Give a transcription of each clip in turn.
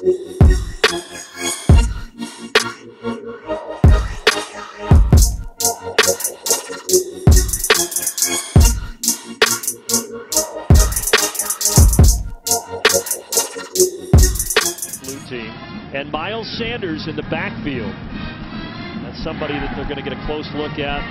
Blue team. And Miles Sanders in the backfield. That's somebody that they're going to get a close look at.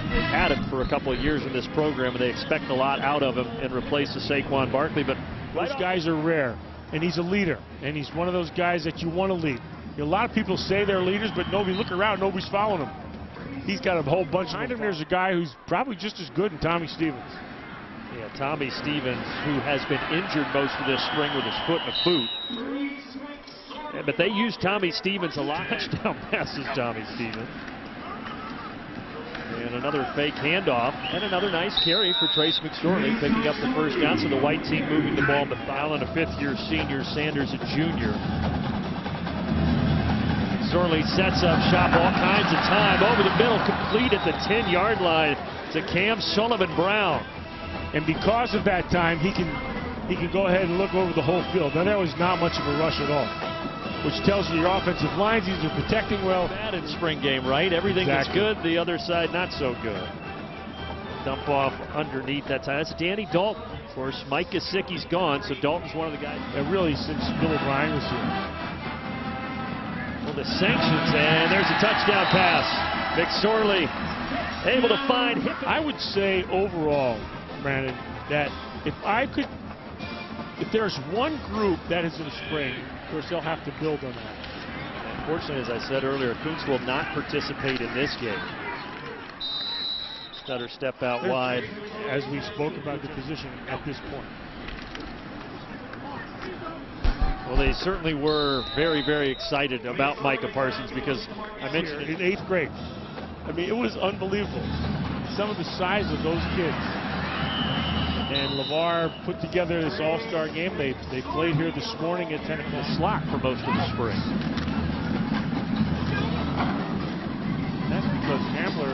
They've had him for a couple of years in this program, and they expect a lot out of him and replace the Saquon Barkley. But those guys are rare, and he's a leader, and he's one of those guys that you want to lead. A lot of people say they're leaders, but nobody look around, nobody's following him. He's got a whole bunch behind him. There's a guy who's probably just as good in Tommy Stevens. Yeah, Tommy Stevens, who has been injured most of this spring with his foot in a boot. Yeah, but they use Tommy Stevens a lot. Touchdown passes Tommy Stevens. And another fake handoff, and another nice carry for Trace McSorley, picking up the first down. So the white team moving the ball, but Allen, a fifth-year senior, Sanders, a junior. McSorley sets up shop all kinds of time. Over the middle, complete at the 10-yard line to Cam Sullivan-Brown. And because of that time, he can go ahead and look over the whole field. Now, there was not much of a rush at all, which tells you your offensive lines, these are protecting well. Bad in spring game, right? Everything that's good, the other side not so good. Dump off underneath that time. That's Danny Dalton. Of course, Mike Gesicki's gone, so Dalton's one of the guys. And really, since Bill O'Brien was here. Well, the sanctions, and there's a touchdown pass. McSorley able to find him. I would say overall, Brandon, that if there's one group that is in the spring, of course, they'll have to build on that. Unfortunately, as I said earlier, Kuntz will not participate in this game. Stutter step out wide. As we spoke about the position at this point. Well, they certainly were very, very excited about Micah Parsons because I mentioned it. In 8th grade. I mean, it was unbelievable. Some of the size of those kids. And LeVar put together this all-star game. They played here this morning at 10 o'clock. Slot for most of the spring. That's because Hamler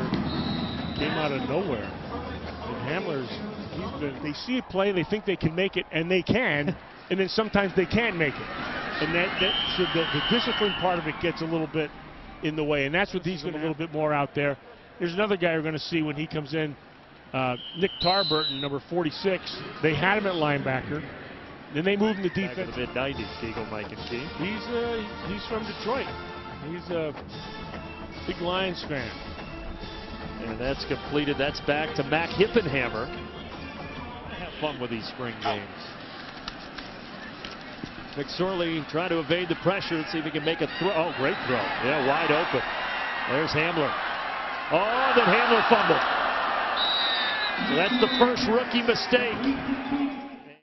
came out of nowhere. And Hamler's, they see it play, they think they can make it, and they can, and then sometimes they can't make it. And so the discipline part of it gets a little bit in the way, and that's what he's going a little bit more out there. There's another guy we're going to see when he comes in. Nick Tarburton, number 46. They had him at linebacker. Then they moved him to defense. Back in the mid-90s, Eagle Mike and Key. He's from Detroit. He's a big Lions fan. And that's completed. That's back to Mac Hippenhammer. Have fun with these spring games. McSorley trying to evade the pressure. Let's see if he can make a throw. Oh, great throw. Yeah, wide open. There's Hamler. Oh, then Hamler fumbled. So that's the first rookie mistake.